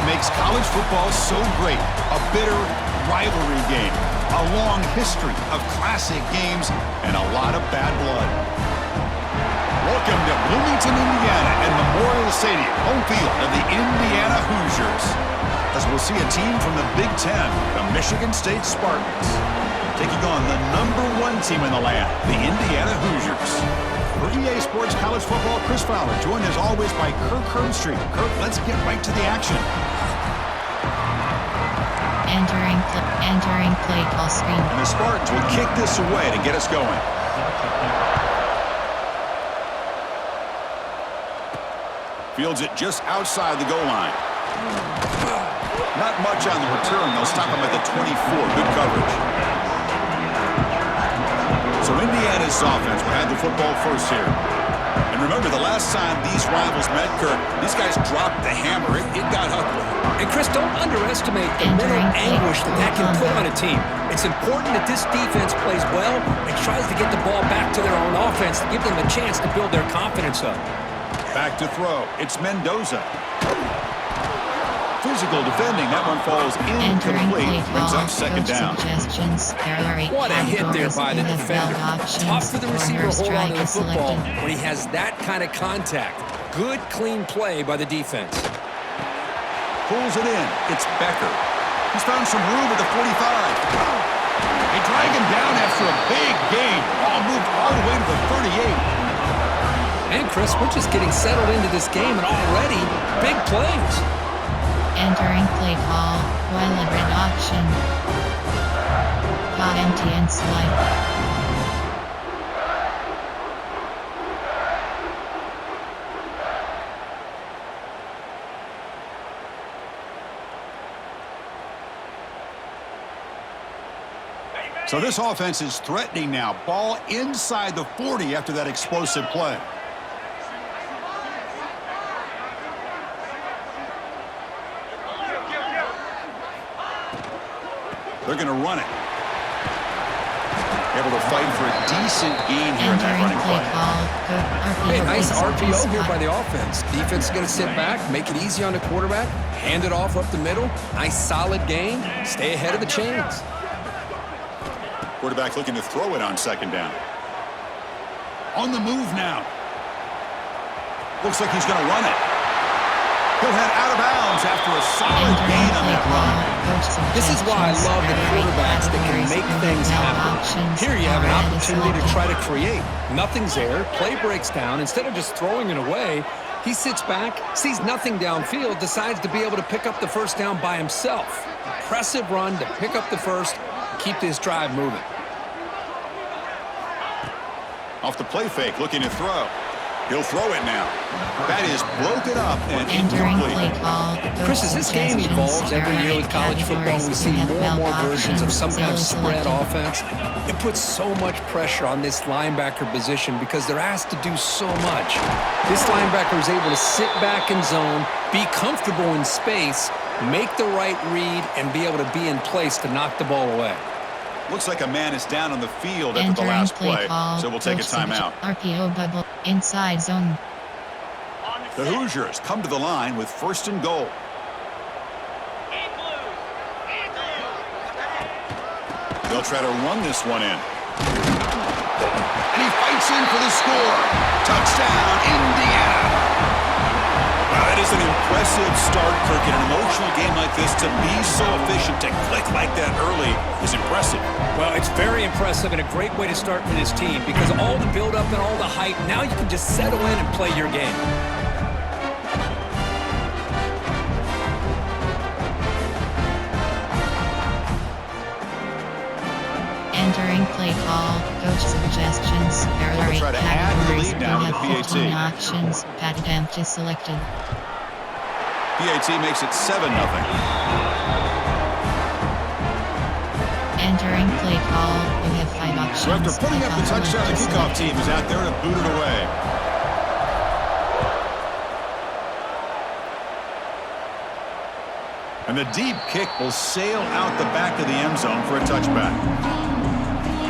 makes college football so great. A bitter rivalry game, a long history of classic games, and a lot of bad blood. Welcome to Bloomington, Indiana, and Memorial Stadium, home field of the Indiana Hoosiers. As we'll see a team from the Big Ten, the Michigan State Spartans, taking on the #1 team in the land, the Indiana Hoosiers. For EA Sports College Football, Chris Fowler, joined as always by Kirk Herbstreit. Kirk, let's get right to the action. Entering play call screen. And the Spartans will kick this away to get us going. Fields it just outside the goal line. Not much on the return. They'll stop him at the 24. Good coverage. So Indiana's offense will have the football first here. And remember, the last time these rivals met, Kirk, these guys dropped the hammer. It got ugly. And Chris, don't underestimate the mental anguish that can put on a team. It's important that this defense plays well and tries to get the ball back to their own offense to give them a chance to build their confidence up. Back to throw. It's Mendoza. Physical defending. That one falls incomplete. Brings up second down. What a hit there by the defender. Tough for the receiver to hold on to the football when he has that kind of contact. Good, clean play by the defense. Pulls it in. It's Becker. He's found some room at the 45. They drag him down after a big gain. Ball moved all the way to the 38. And Chris, we're just getting settled into this game, and already big plays. Entering play call, while red option. Empty and slide. So this offense is threatening now. Ball inside the 40 after that explosive play. They're going to run it. Able to fight for a decent gain here in that running play. Hey, nice RPO here by the offense. Defense is going to sit back, make it easy on the quarterback, hand it off up the middle. Nice solid gain. Stay ahead of the chains. Quarterback looking to throw it on second down. On the move now. Looks like he's going to run it. He'll head out of bounds after a solid gain on that run. This is why I love the quarterbacks that can make things happen. Here you have an opportunity to try to create. Nothing's there. Play breaks down. Instead of just throwing it away, he sits back, sees nothing downfield, decides to be able to pick up the first down by himself. Impressive run to pick up the first, keep this drive moving. Off the play fake, looking to throw. He'll throw it now. That is broken up and incomplete. Chris, as this game evolves every year with college football, we see more and more versions of some kind of spread offense. It puts so much pressure on this linebacker position because they're asked to do so much. This linebacker is able to sit back in zone, be comfortable in space, make the right read, and be able to be in place to knock the ball away. Looks like a man is down on the field after the last play, so we'll take a timeout. RPO bubble, inside zone. The Hoosiers come to the line with first and goal. They'll try to run this one in. And he fights in for the score. Touchdown, Indiana. Wow, that is an impressive start, Kirk. In an emotional game like this, to be so efficient, to click like that early is impressive. Well, it's very impressive and a great way to start for this team because all the build-up and all the hype, now you can just settle in and play your game. Entering play call, coach suggestions, We'll try to add the lead now with the PAT. Options, patent empty selected. PAT makes it 7-0. Entering play call, we have 5 options. So after putting up the touchdown, the kickoff team is out there to boot it away. And the deep kick will sail out the back of the end zone for a touchback.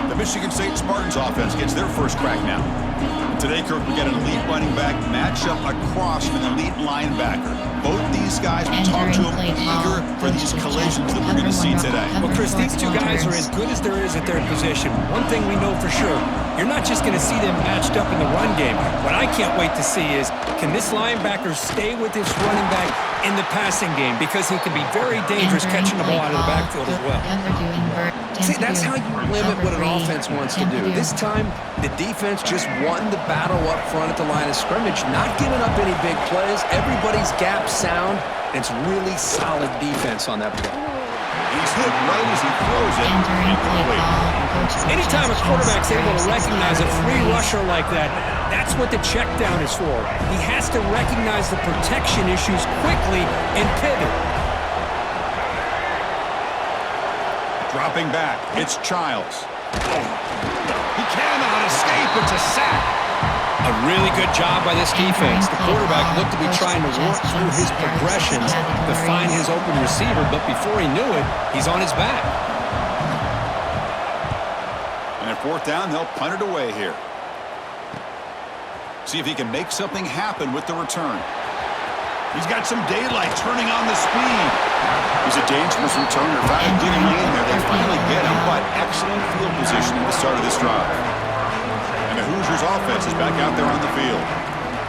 The Michigan State Spartans offense gets their first crack now. And today, Kirk, we get an elite running back match up across an elite linebacker. Both these guys, we talked to them, eager for these collisions that we're going to see today. Well, Chris, these two guys are as good as there is at their position. One thing we know for sure, you're not just going to see them matched up in the run game. What I can't wait to see is, can this linebacker stay with this running back in the passing game? Because he can be very dangerous catching the ball out of the backfield as well. See, that's how you limit what an offense wants to do. This time, the defense just won the battle up front at the line of scrimmage, not giving up any big plays. Everybody's gap sound, and it's really solid defense on that play. He's hit right as he throws it. Anytime a quarterback's able to recognize a free rusher like that, that's what the check down is for. He has to recognize the protection issues quickly and pivot. Dropping back, it's Childs. He cannot escape, it's a sack. A really good job by this defense. The quarterback looked to be trying to work through his progressions to find his open receiver, but before he knew it, he's on his back. And at fourth down, they'll punt it away here. See if he can make something happen with the return. He's got some daylight turning on the speed. He's a dangerous returner. Found getting in there. They finally get him, but excellent field position at the start of this drive. And the Hoosiers offense is back out there on the field.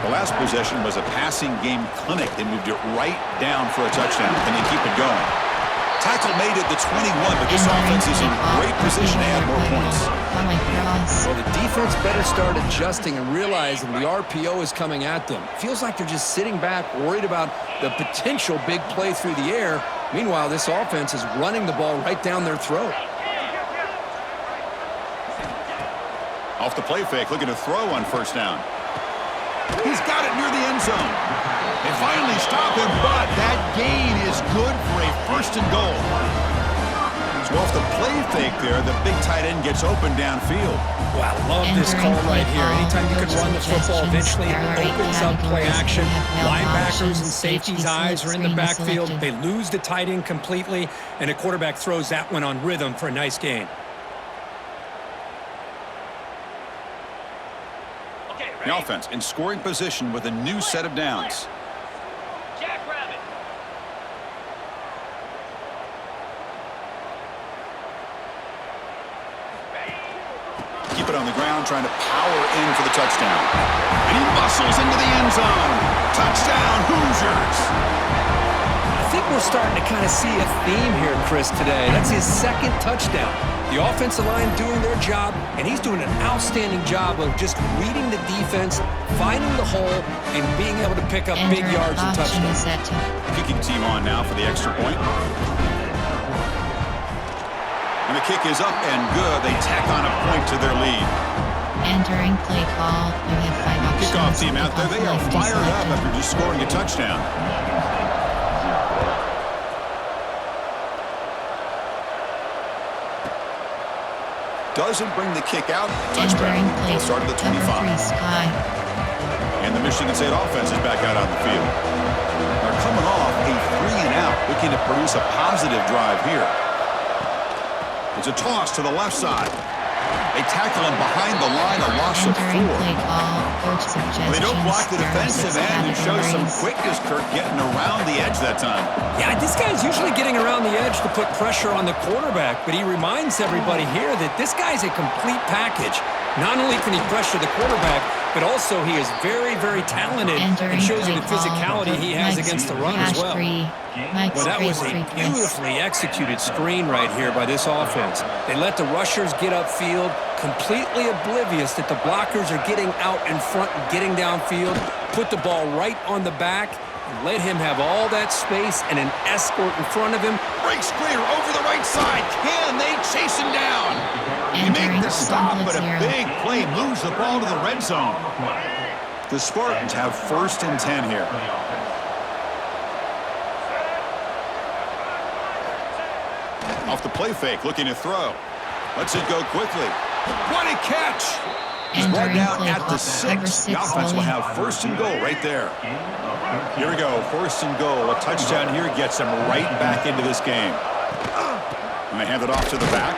The last possession was a passing game clinic. They moved it right down for a touchdown. Can they keep it going? Tackle made it the 21, but this offense is in great position to add more points. Well, the defense better start adjusting and realizing the RPO is coming at them. Feels like they're just sitting back, worried about the potential big play through the air. Meanwhile, this offense is running the ball right down their throat. Off the play fake, looking to throw on first down. He's got it near the end zone. They finally stop him, but that gain is good for a first and goal. So off the play fake there, the big tight end gets open downfield. Wow, love this call right here. Anytime you can run the football, eventually it opens up play action. Linebackers and safeties' eyes are in the backfield. They lose the tight end completely, and a quarterback throws that one on rhythm for a nice gain. The offense in scoring position with a new set of downs. Keep it on the ground, trying to power in for the touchdown. And he muscles into the end zone. Touchdown, Hoosiers. I think we're starting to kind of see a theme here, Chris, today. That's his second touchdown. The offensive line doing their job, and he's doing an outstanding job of just reading the defense, finding the hole, and being able to pick up big yards and touchdowns. Kicking team on now for the extra point. And the kick is up and good. They tack on a point to their lead. Entering play call, you have 5 options. Kickoff team out there, they are fired up after just scoring a touchdown. Doesn't bring the kick out. Touchback. They'll start at the 25. And the Michigan State offense is back out on the field. They're coming off a 3-and-out, looking to produce a positive drive here. It's a toss to the left side. They tackle him behind the line, a loss of 4. They don't block the defensive end and show some quickness, Kirk, getting around the edge that time. Yeah, this guy's usually getting around the edge to put pressure on the quarterback, but he reminds everybody here that this guy's a complete package. Not only can he pressure the quarterback, but also he is very, very talented and shows you the physicality he has against the run as well. Well, that was a beautifully executed screen right here by this offense. They let the rushers get upfield, completely oblivious that the blockers are getting out in front and getting downfield, put the ball right on the back, and let him have all that space and an escort in front of him. Breaks clear over the right side. Can they chase him down? He made the stop, but a big play moves the ball to the red zone. The Spartans have first and 10 here. Off the play fake, looking to throw. Lets it go quickly. What a catch! He's brought down at the 6. The offense will have first and goal right there. Here we go, first and goal. A touchdown here gets them right back into this game. And they hand it off to the back.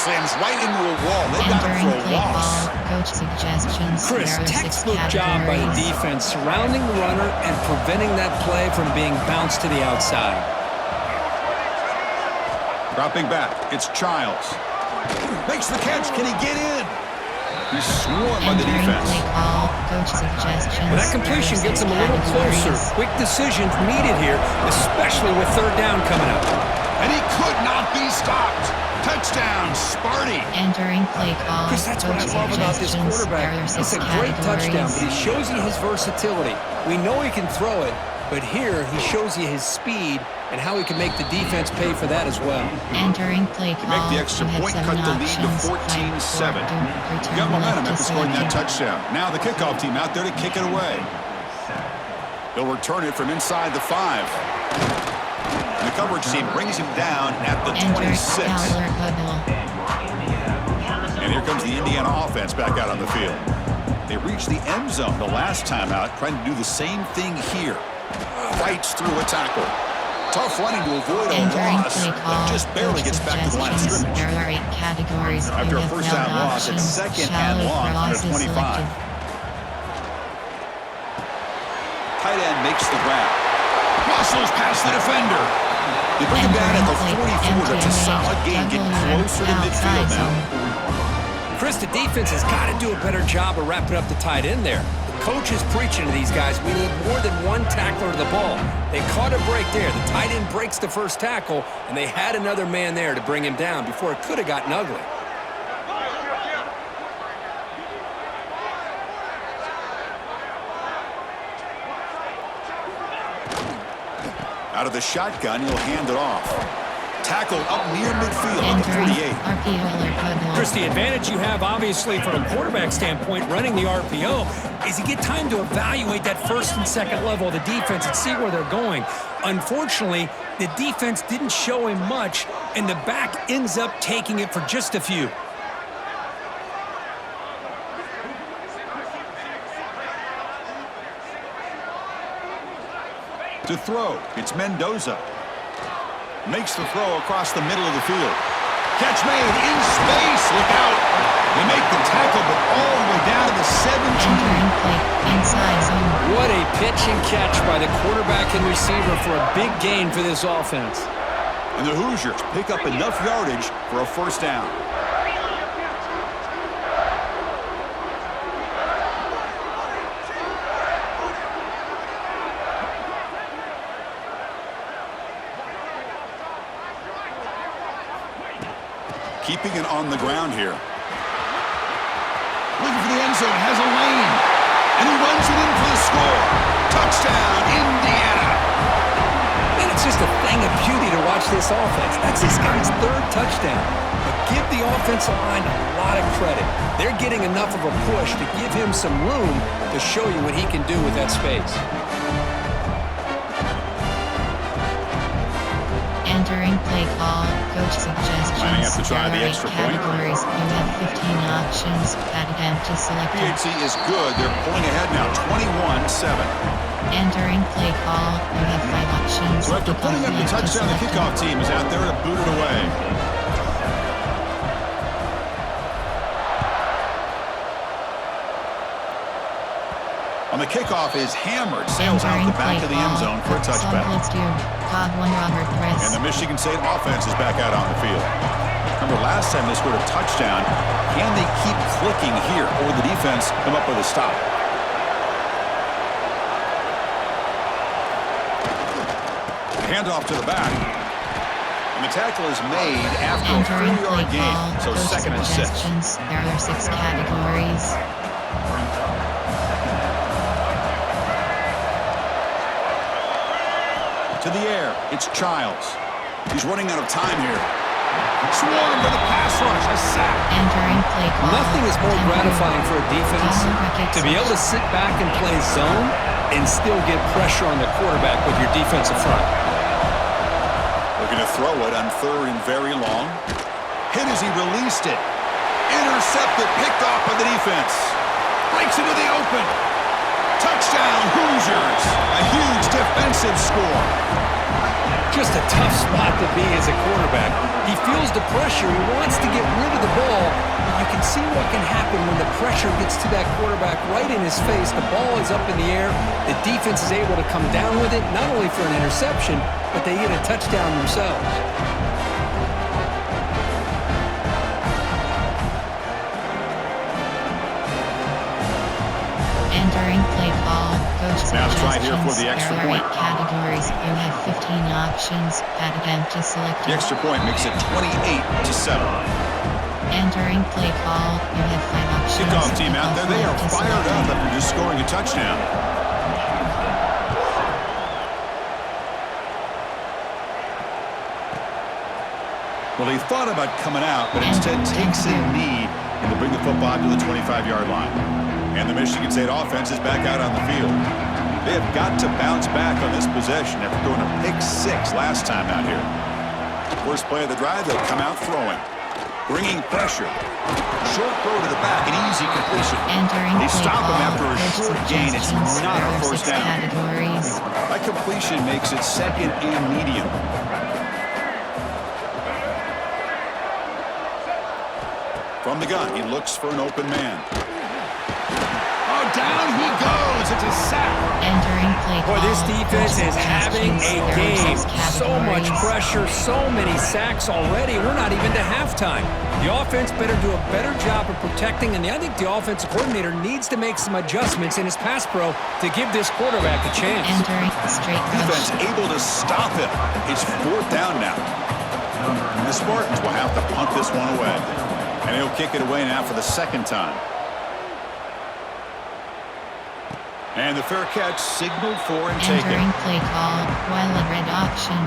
slams right into a wall. They've got him Entering for a play loss. call, coach suggestions. Chris, There are 6 textbook job by the categories. defense, surrounding the runner and preventing that play from being bounced to the outside. Dropping back, it's Childs. Makes the catch. Can he get in? He's swarmed by the Entering defense. play call, coach suggestions. Well, that completion gets him a little closer. Quick decisions needed here, especially with third down coming up. And he could not be stopped. Touchdown, Sparty. Entering play call, Chris, that's what I coach love about this suggestions. quarterback. There are 6 It's a great touchdown, categories. but he shows you his versatility. We know he can throw it, but here he shows you his speed and how he can make the defense pay for that as well. Entering play To call, make the extra you have point, 7 cut the lead to options. 14-7. Return Got momentum left after to scoring that select. touchdown. Now the kickoff team out there to kick it away. They'll return it from inside the 5. And the coverage team brings him down at the Enter 26. Tyler Huddle. And here comes the Indiana offense back out on the field. They reached the end zone the last time out, trying to do the same thing here. Fights through a tackle. Tough running to avoid a Entering loss, play but call, just barely coach gets back to the line of suggestions. scrimmage. There are 8 categories. After You a have first 12 down loss, it's options. 2nd and Shallow long from cross the is 25. selected. Tight end makes the grab. Muscles past the defender. They bring him down at the 44. That's a solid gain. Get closer to midfield now. Chris, the defense has got to do a better job of wrapping up the tight end there. The coach is preaching to these guys. We need more than one tackler to the ball. They caught a break there. The tight end breaks the first tackle, and they had another man there to bring him down before it could have gotten ugly. Out of the shotgun, he'll hand it off. Tackled up near midfield at the Entering 48. RPO or Huddle. Chris, the advantage you have, obviously, from a quarterback standpoint, running the RPO, is you get time to evaluate that first and second level of the defense and see where they're going. Unfortunately, the defense didn't show him much, and the back ends up taking it for just a few. To throw, it's Mendoza. Makes the throw across the middle of the field. Catch made in space. Look out. They make the tackle, but all the way down to the 17. Entering play inside zone. What a pitch and catch by the quarterback and receiver for a big gain for this offense. And the Hoosiers pick up enough yardage for a first down. Keeping it on the ground here. Looking for the end zone, has a lane. And he runs it in for the score. Touchdown, Indiana. And it's just a thing of beauty to watch this offense. That's this guy's 3rd touchdown. But give the offensive line a lot of credit. They're getting enough of a push to give him some room to show you what he can do with that space. Entering play call, coach suggestions. Lining up to try the There are 8 extra point. categories. You have 15 options. Tight end to select. PHC is good. They're pulling ahead now, 21-7. Entering play call, you have 5 options. So after putting up the Kickoff left to touchdown, the select. kickoff team is out there to boot it away. On the kickoff is hammered, sails out Entering the back play of the end zone for a call, touchback. Let's do Cog 1 Robert And Press. the Michigan State offense is back out on the field. Remember, last time they scored a touchdown. Can they keep clicking here, or will the defense come up with a stop? Handoff to the back. And the tackle is made after a Entering play 4-yard gain, call, so coach 2nd and 6. suggestions. There are 6 categories. To the air, it's Childs. He's running out of time here. Swarmed with a pass rush, a sack. Entering play call. Nothing is more Temporary. gratifying for a defense to be able to sit back and play zone and still get pressure on the quarterback with your defensive front. Looking to throw it on 3rd and very long. Hit as he released it. Intercepted, picked off by the defense. Breaks into the open. Touchdown, Hoosiers. A huge defensive score. Just just a tough spot to be as a quarterback. He feels the pressure. He wants to get rid of the ball. But you can see what can happen when the pressure gets to that quarterback right in his face. The ball is up in the air. The defense is able to come down with it, not only for an interception, but they get a touchdown themselves. Entering play call. Coach Now to try here for the extra There are point. 8 categories. You have 15 options. Add again to select. The extra point makes it 28-7. Entering play call. You have 5 options. Kickoff team out there. They are To fired select. up after just scoring a touchdown. Well, he thought about coming out, but instead takes a knee and to bring the football to the 25-yard line. And the Michigan State offense is back out on the field. They have got to bounce back on this possession after throwing a pick 6 last time out here. First play of the drive, they'll come out throwing. Bringing pressure. Short throw to the back, an easy completion. Entering They play stop him call. after a Coach short gain. It's suggestions. not There a are first 6 down. categories. That completion makes it 2nd and medium. From the gun, he looks for an open man. Oh, down he goes. It's a sack. Entering play call. Boy, this defense Coach is having a suggestions. There are game. 6 So much categories. pressure, so many sacks already. We're not even to halftime. The offense better do a better job of protecting, and I think the offensive coordinator needs to make some adjustments in his pass pro to give this quarterback a chance. Entering straight Defense coach. able to stop him. It's 4th down now. And the Spartans will have to punt this one away. And he'll kick it away now for the 2nd time. And the fair catch signaled for and taken. Entering play call. Violet red option.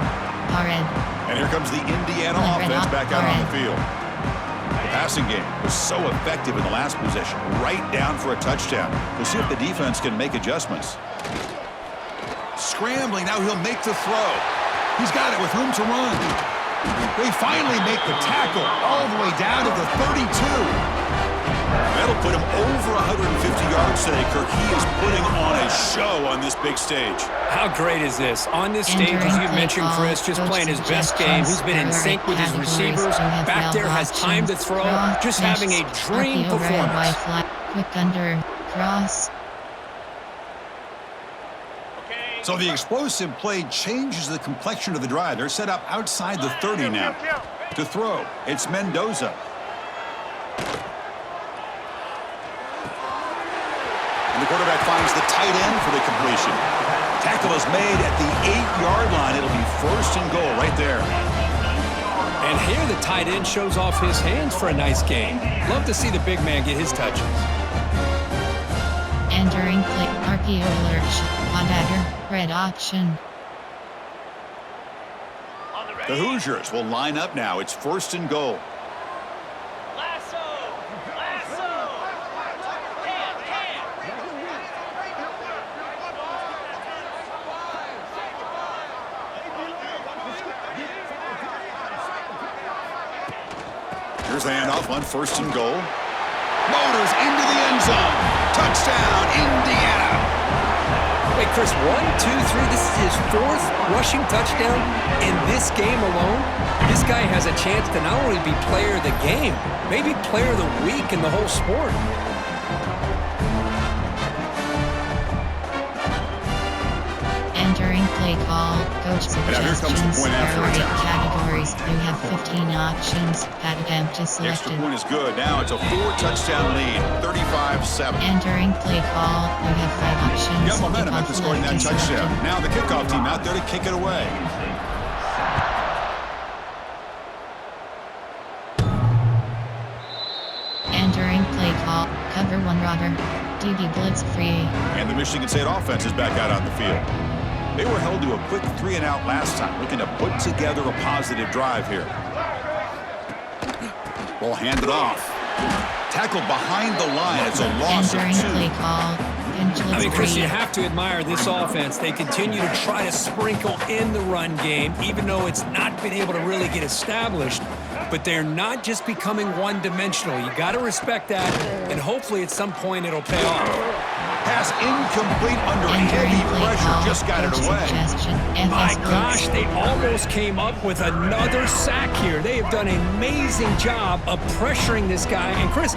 Red. And here comes the Indiana Well, red offense up, back out on the red. field. The passing game was so effective in the last possession. Right down for a touchdown. We'll see if the defense can make adjustments. Scrambling, now he'll make the throw. He's got it with room to run. They finally make the tackle all the way down to the 32. That'll put him over 150 yards today, Kirk. He is putting on a show on this big stage. How great is this? On this stage, as you mentioned, Chris, just playing his best game. He's been in sync with his receivers. Back there, has time to throw. Just having a dream performance. Quick under. Cross. So the explosive play changes the complexion of the drive. They're set up outside the 30 now. To throw, it's Mendoza. And the quarterback finds the tight end for the completion. Tackle is made at the 8-yard line. It'll be 1st and goal right there. And here the tight end shows off his hands for a nice game. Love to see the big man get his touches. Entering play. RPO alert. Dagger. Red option. The Hoosiers will line up now. It's 1st and goal. Lasso! Lasso! Can! Here's the handoff on 1st and goal. Motors into the end zone. Touchdown, Indiana. Wait, Chris, 1, 2, 3. This is his 4th rushing touchdown in this game alone. This guy has a chance to not only be player of the game, maybe player of the week in the whole sport. Entering play call. Coach Now here comes the suggestions. point after There are 8 attack. categories. You have 15 options. Add again to The extra selected. point is good. Now it's a 4-touchdown lead, 35-7. Entering play call. You have 5 options. You got momentum Kickoff after scoring that left is touchdown. selected. Now the kickoff team out there to kick it away. Entering play call. Cover 1 Roger. DB blitz free. And the Michigan State offense is back out on the field. They were held to a quick 3-and-out last time, looking to put together a positive drive here. Ball handed off. Tackled behind the line. It's a loss of Entering 2. play call. Pinch I mean, blitz Chris, free. you have to admire this offense. They continue to try to sprinkle in the run game, even though it's not been able to really get established. But they're not just becoming one-dimensional. You got to respect that, and hopefully at some point it'll pay off. Pass incomplete under Entering heavy play pressure. call, Just got it coach away. suggestion, My FS gosh, Blitz. they almost came up with another sack here. They have done an amazing job of pressuring this guy. And Chris,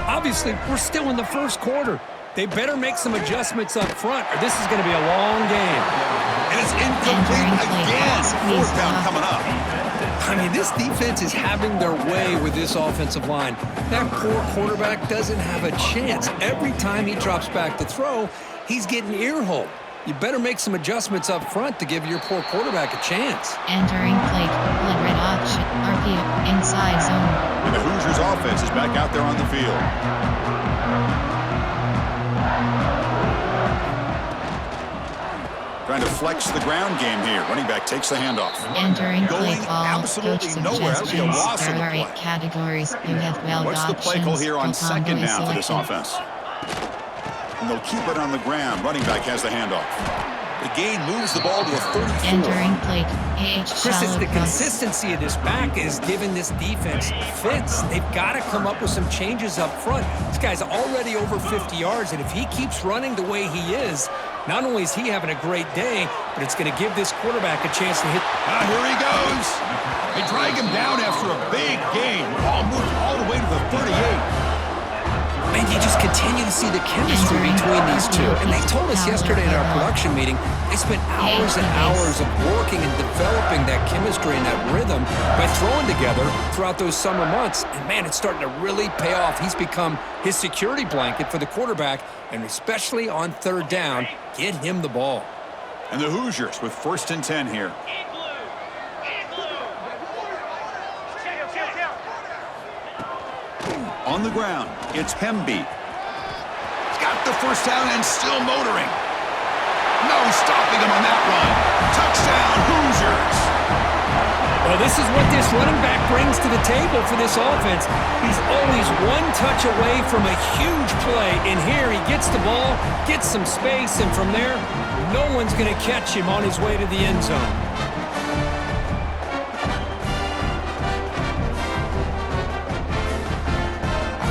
obviously, we're still in the first quarter. They better make some adjustments up front, or this is going to be a long game. And it's incomplete again. Fourth down coming up. I mean, this defense is having their way with this offensive line. That poor quarterback doesn't have a chance. Every time he drops back to throw, he's getting ear-holed. You better make some adjustments up front to give your poor quarterback a chance. Entering play, blood red option, RPO, inside zone. And the Hoosiers offense is back out there on the field. Trying to flex the ground game here. Running back takes the handoff. Entering play Going call, absolutely coach nowhere. That'll be a suggestions. loss of There a are play. 8 categories. You have 12 What's the play call options. here on Full second combo is down for this selected. offense? And they'll keep it on the ground. Running back has the handoff. The gain moves the ball to the 34. Entering play, AH Chris, it's shallow the cross. consistency of this back is giving this defense fits. They've got to come up with some changes up front. This guy's already over 50 yards, and if he keeps running the way he is, not only is he having a great day, but it's going to give this quarterback a chance to hit. Here he goes. They drag him down after a big gain. Ball moved all the way to the 38. And you just continue to see the chemistry between these two. And they told us yesterday in our production meeting, they spent hours and hours of working and developing that chemistry and that rhythm by throwing together throughout those summer months. And man, it's starting to really pay off. He's become his security blanket for the quarterback, and especially on third down, get him the ball. And the Hoosiers with 1st and 10 here. On the ground, it's Hemby. He's got the first down and still motoring. No stopping him on that run. Touchdown, Hoosiers. Well, this is what this running back brings to the table for this offense. He's always one touch away from a huge play. And here he gets the ball, gets some space, and from there, no one's going to catch him on his way to the end zone.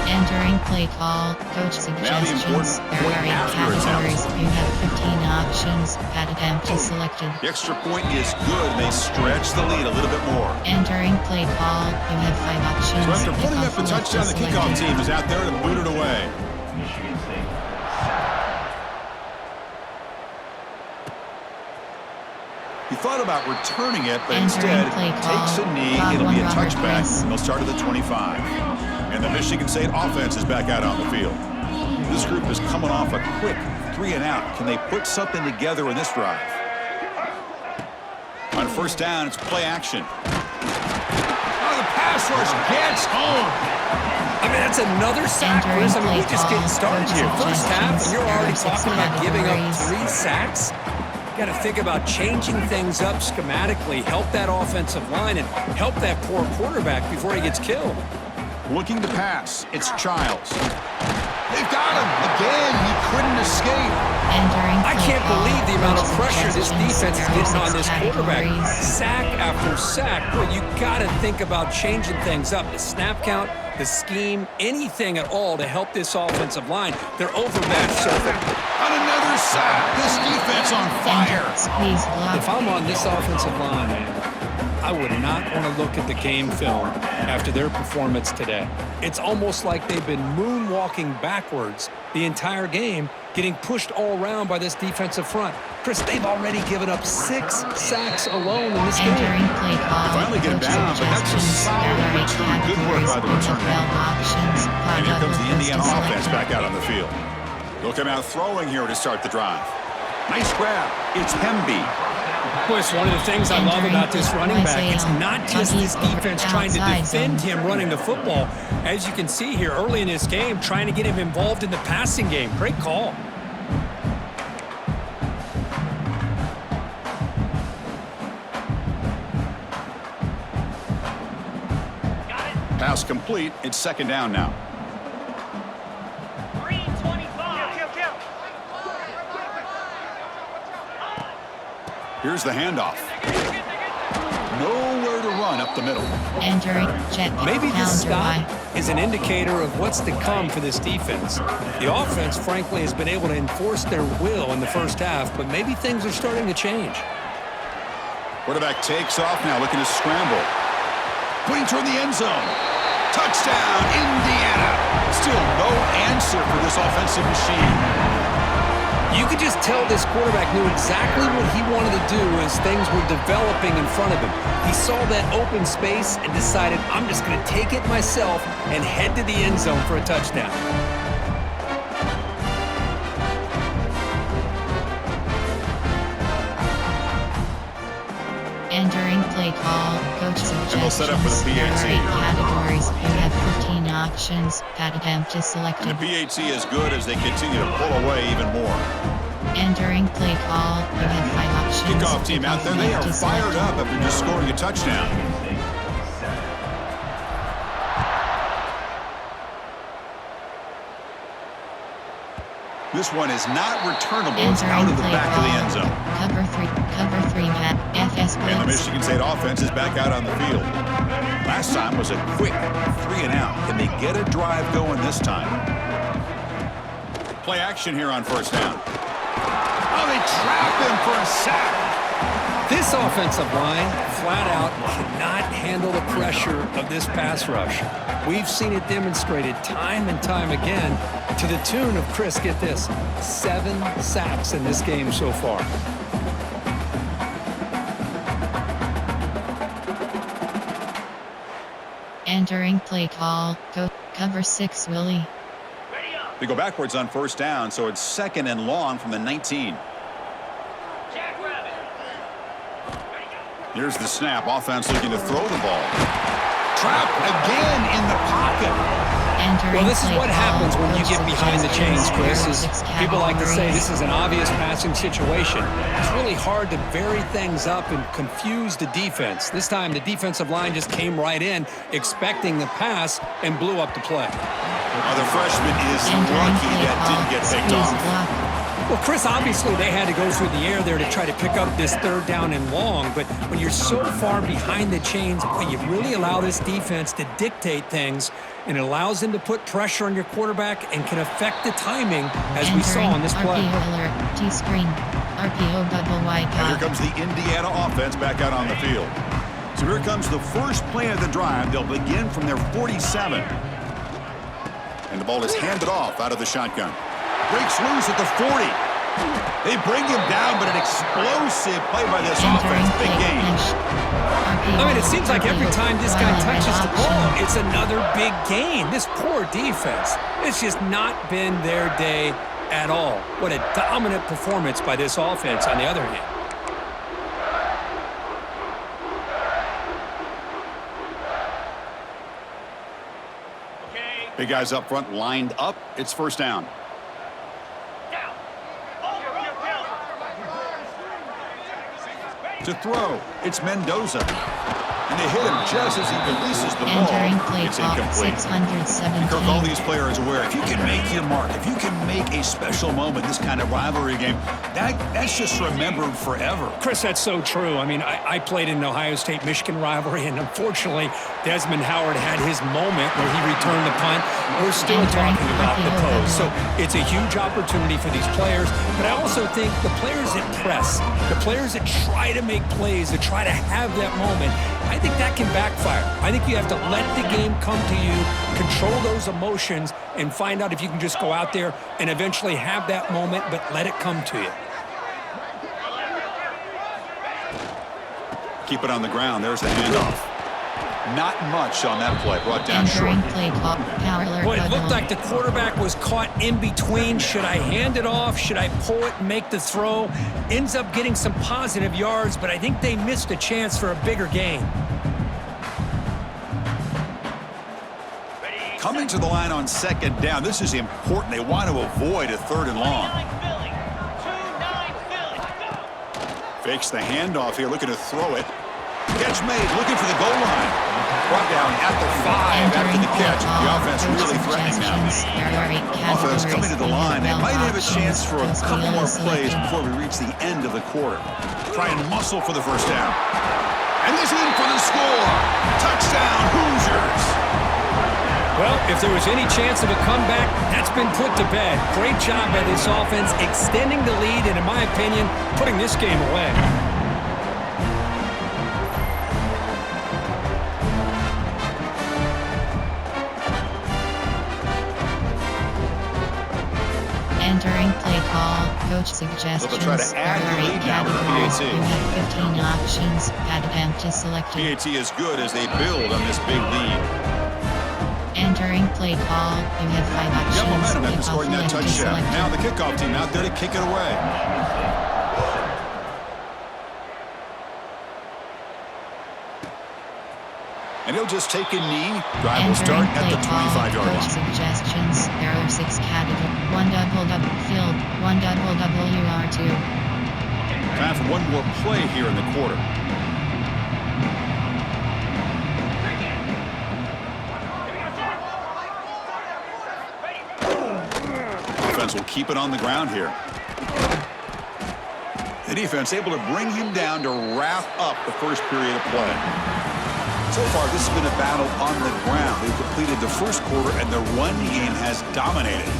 Entering play call, coach Now the suggestions. important There point are 8 after it's out. categories. You have 15 options. Padded empty selected. The extra point is good. They stretch the lead a little bit more. Entering play call, you have 5 options. So after putting up Kickoff a touchdown, the selected. kickoff team is out there to boot it away. He thought about returning it, but Entering instead play takes a call. knee. Bob It'll be a Robert touchback. Chris. They'll start at the 25. And the Michigan State offense is back out on the field. This group is coming off a quick 3-and-out. Can they put something together in this drive? On first down, it's play action. Oh, the pass rush gets home. I mean, that's another sack, Chris. I mean, we're just getting started here. First half, and you're already talking about giving up 3 sacks. Got to think about changing things up schematically, help that offensive line, and help that poor quarterback before he gets killed. Looking to pass. It's Childs. They've got him. Again, he couldn't escape. Entering I play can't call, believe the amount of coach pressure this suggestions. defense is There are getting on 6 this quarterback. categories. Sack after sack. Well, you got to think about changing things up. The snap count, the scheme, anything at all to help this offensive line. They're overmatched. So On another sack. This defense on fire. Squeeze block. if I'm on this offensive line, I would not want to look at the game film after their performance today. It's almost like they've been moonwalking backwards the entire game, getting pushed all around by this defensive front. Chris, they've already given up 6 sacks alone in this game. Entering play call. Finally get him coach down, but that's a suggestions. solid There are 8 return. Good work by the categories. You have returner. 12 options. And here comes the Indiana Selected. offense back out on the field. They'll come out throwing here to start the drive. Nice grab. It's Hemby. Boy, it's one of the things I love about this running back. It's not just this defense trying to defend him running the football. As you can see here early in this game, trying to get him involved in the passing game. Great call. Pass complete. It's second down now. Green 25. Here's the handoff. Nowhere to run up the middle. Entering check. Maybe this Counter stop is an indicator of what's to come for this defense. The offense, frankly, has been able to enforce their will in the first half, but maybe things are starting to change. Quarterback takes off now, looking to scramble. Putting toward the end zone. Touchdown, Indiana. Still no answer for this offensive machine. You could just tell this quarterback knew exactly what he wanted to do as things were developing in front of him. He saw that open space and decided, I'm just going to take it myself and head to the end zone for a touchdown. Entering play call. Coach suggestions. we'll set up for the There are PAT. 8 categories. You have 15 options. Pat attempt is selected. And the PAT is good as they continue to pull away even more. Entering play call. You have 5 options. Kickoff team out there, they are Attempt is fired selected. up after just scoring a touchdown. This one is not returnable. It's out of the back of the end zone. Cover 3 Pat. FS And the blitz. Michigan State offense is back out on the field. Last time was a quick 3 and out. Can they get a drive going this time? Play action here on first down. Oh, they trap him for a sack. This offensive line, flat out, cannot handle the pressure of this pass rush. We've seen it demonstrated time and time again to the tune of, Chris, get this, 7 sacks in this game so far. Entering play call. Cover 6 Willie. Ready up. They go backwards on first down, so it's 2nd and long from the 19. Jackrabbit. Ready go. Here's the snap. Offense looking to throw the ball. Trap again in the pocket. Entering Well, this is play what call. happens when you Coach get behind the chains, suggestions. Chris. There are 6 People like to say categories. this is an obvious passing situation. It's really hard to vary things up and confuse the defense. This time, the defensive line just came right in, expecting the pass, and blew up the play. The freshman is Entering lucky play that call. didn't get picked Squeeze off. block. Well, Chris, obviously they had to go through the air there to try to pick up this 3rd down and long, but when you're so far behind the chains, you really allow this defense to dictate things, and it allows them to put pressure on your quarterback and can affect the timing, as we saw on this play. RPO alert. T-screen. RPO double wide And here call. comes the Indiana offense back out on the field. So here comes the first play of the drive. They'll begin from their 47. And the ball is handed off out of the shotgun. Breaks loose at the 40. They bring him down, but an explosive play by this Entering offense. play Big gain. finish. RPO. I mean, it seems like every RPO. time this guy Violent touches the option. ball, it's another big gain. This poor defense, it's just not been their day at all. What a dominant performance by this offense, on the other hand. Okay. Big guys up front lined up. It's first down. Down. Over. To throw, it's Mendoza. And they hit him just as he releases the ball. Entering play It's clock. incomplete. 617. Kirk, all these players aware, if you can make your mark, if you can make a special moment, this kind of rivalry game, that's just remembered forever. Chris, that's so true. I mean, I played in an Ohio State-Michigan rivalry, and unfortunately, Desmond Howard had his moment where he returned the punt. We're still talking about the pose. So it's a huge opportunity for these players, but I also think the players that press, the players that try to make plays, that try to have that moment, I think that can backfire. I think you have to let the game come to you, control those emotions, and find out if you can just go out there and eventually have that moment, but let it come to you. Keep it on the ground. There's the handoff. Not much on that play. Brought down short. Entering play clock. Power alert. Boy, it looked bubble. like the quarterback was caught in between. Should I hand it off? Should I pull it and make the throw? Ends up getting some positive yards, but I think they missed a chance for a bigger gain. Coming to the line on second down. This is important. They want to avoid a 3rd and long. 9 Philly. 2-9 Philly. Go. Fakes the handoff here, looking to throw it. Catch made, looking for the goal line. Brought down at the 5 after the catch. The offense really threatening now. Offense coming to the line. They might have a chance for a couple more plays before we reach the end of the quarter. Try and muscle for the first down. And he's in for the score. Touchdown, Hoosiers! Well, if there was any chance of a comeback, that's been put to bed. Great job by this offense, extending the lead, and in my opinion, putting this game away. Entering play call, coach suggestions. try to add There the are lead 8 now with categories. PAT. You have 15 options. Add empty selected. PAT is good as they build on this big lead. Entering play call, you have 5 options. Got momentum after Kickoff scoring that empty touchdown. selected. Now the kickoff team out there to kick it away. And he'll just take a knee. Drive will start at the 25-yard Coach line. suggestions. There are 6 categories. 1 double field. 1 double WR2. Time for one more play here in the quarter. Defense will keep it on the ground here. The defense able to bring him down to wrap up the first period of play. So far, this has been a battle on the ground. They've completed the first quarter, and the run game has dominated.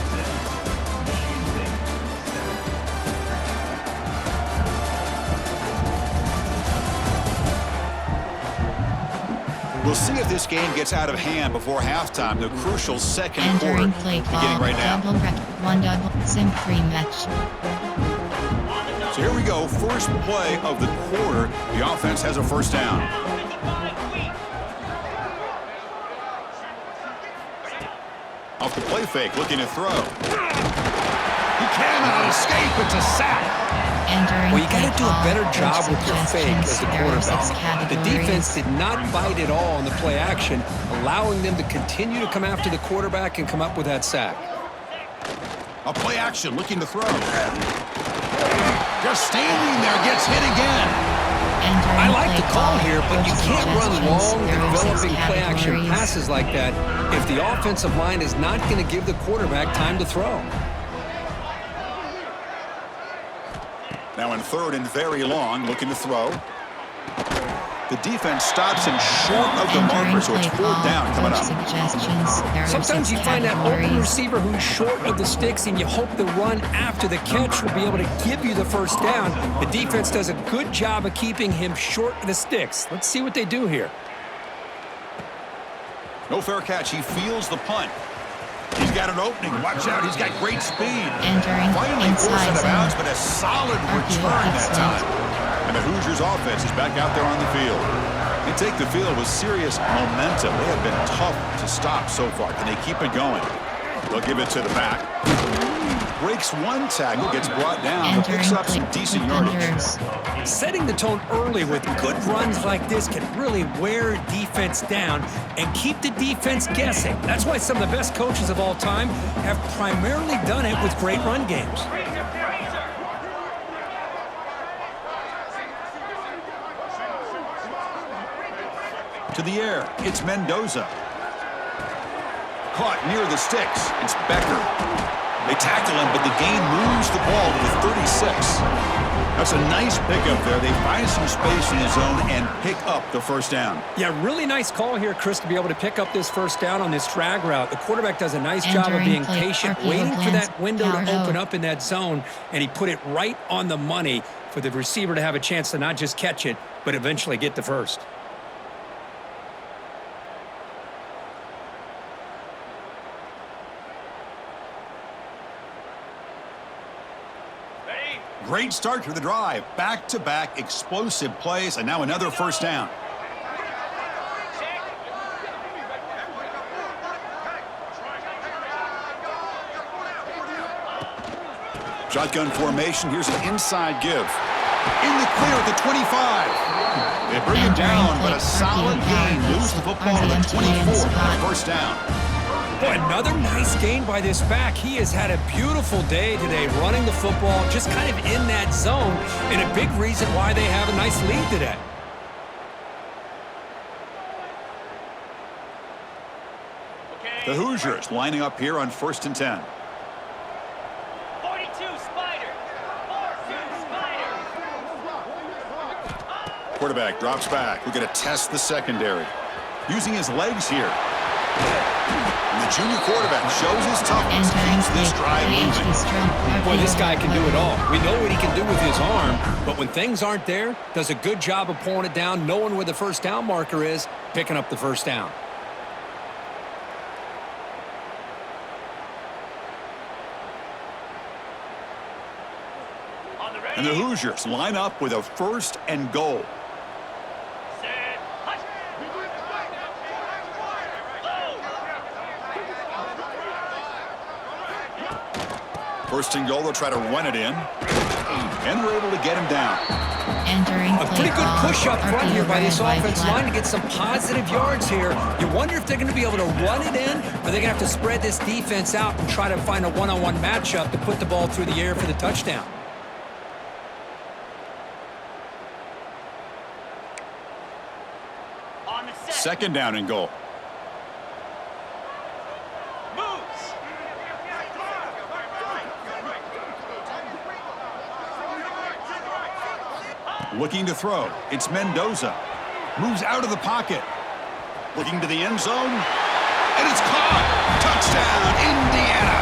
We'll see if this game gets out of hand before halftime. The crucial second quarter Entering play call. beginning right now. Double rec. 1 double sim pre-match. So here we go. First play of the quarter. The offense has a first down. Off the play fake, looking to throw. He cannot escape. It's a sack. Entering Well, you got to play do a call. better Coach job with your fake as the suggestions. There are 6 quarterback. The categories. defense did not bite at all on the play action, allowing them to continue to come after the quarterback and come up with that sack. A play action, looking to throw. Just standing there, gets hit again. Entering I like play the call here, but Coach you can't run suggestions. long, There are 6 developing play-action categories. passes like that if the offensive line is not going to give the quarterback time to throw. Now in third and very long, looking to throw. The defense stops him short of the marker, so it's fourth down coming Coach up. suggestions. There are Sometimes 6 you find that open categories. receiver who's short of the sticks, and you hope the run after the catch will be able to give you the first down. The defense does a good job of keeping him short of the sticks. Let's see what they do here. No fair catch. He feels the punt. He's got an opening. Watch out. He's got great speed. Entering Finally forced inside out of bounds, zone. but a solid return that time. And the Hoosiers offense is back out there on the field. They take the field with serious momentum. They have been tough to stop so far. Can they keep it going? They'll give it to the back. Breaks one tackle, gets brought down, but picks up some decent yardage. Setting the tone early with good runs like this can really wear defense down and keep the defense guessing. That's why some of the best coaches of all time have primarily done it with great run games. To the air, it's Mendoza. Caught near the sticks, it's Becker. They tackle him, but the gain moves the ball to the 36. That's a nice pickup there. They find some space in the zone and pick up the first down. Yeah, really nice call here, Chris, to be able to pick up this first down on this drag route. The quarterback does a nice job of being patient, waiting for that window to open up in that zone, and he put it right on the money for the receiver to have a chance to not just catch it, but eventually get the first. Great start to the drive. Back-to-back explosive plays, and now another first down. Shotgun formation. Here's an inside give. In the clear at the 25. They bring him down, but a solid gain. Lose the football to the 24 for the first down. Boy, another nice gain by this back. He has had a beautiful day today running the football, just kind of in that zone, and a big reason why they have a nice lead today. The Hoosiers lining up here on 1st and 10. 42 Spider. 42 Spider. Quarterback drops back. We're going to test the secondary. using his legs here. And the junior quarterback shows his toughness, keeps this drive moving. Boy, this guy can do it all. We know what he can do with his arm, but when things aren't there, does a good job of pulling it down, knowing where the first down marker is, picking up the first down. And the Hoosiers line up with a 1st and goal. Set. Hut. Low. 1st and goal, they'll try to run it in. And we're able to get him down. Entering A pretty good play push up call, front here by this RPO offense flag. line to get some positive yards here. You wonder if they're going to be able to run it in, or they're going to have to spread this defense out and try to find a one-on-one matchup to put the ball through the air for the touchdown. On the set. 2nd down and goal. Moves. Looking to throw. It's Mendoza. Moves out of the pocket. Looking to the end zone. And it's caught. Touchdown, Indiana.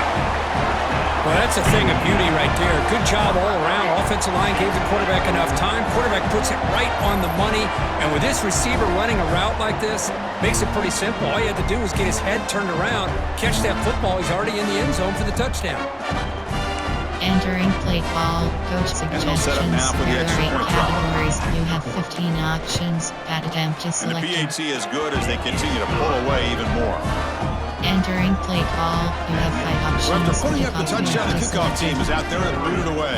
Well, that's a thing of beauty right there. Good job all around. Offensive line gave the quarterback enough time. Quarterback puts it right on the money. And with this receiver running a route like this, makes it pretty simple. All you had to do was get his head turned around, catch that football. He's already in the end zone for the touchdown. Entering play call, coach they'll suggestions. set up now for the There extra are 8 point drop. categories. You have 15 options. Pat attempt to And the select. PAT is good as they continue to pull away even more. Entering play call, you have 5 options. So after putting up the Kickoff, you touchdown, have the to kickoff select team is out there and booted away.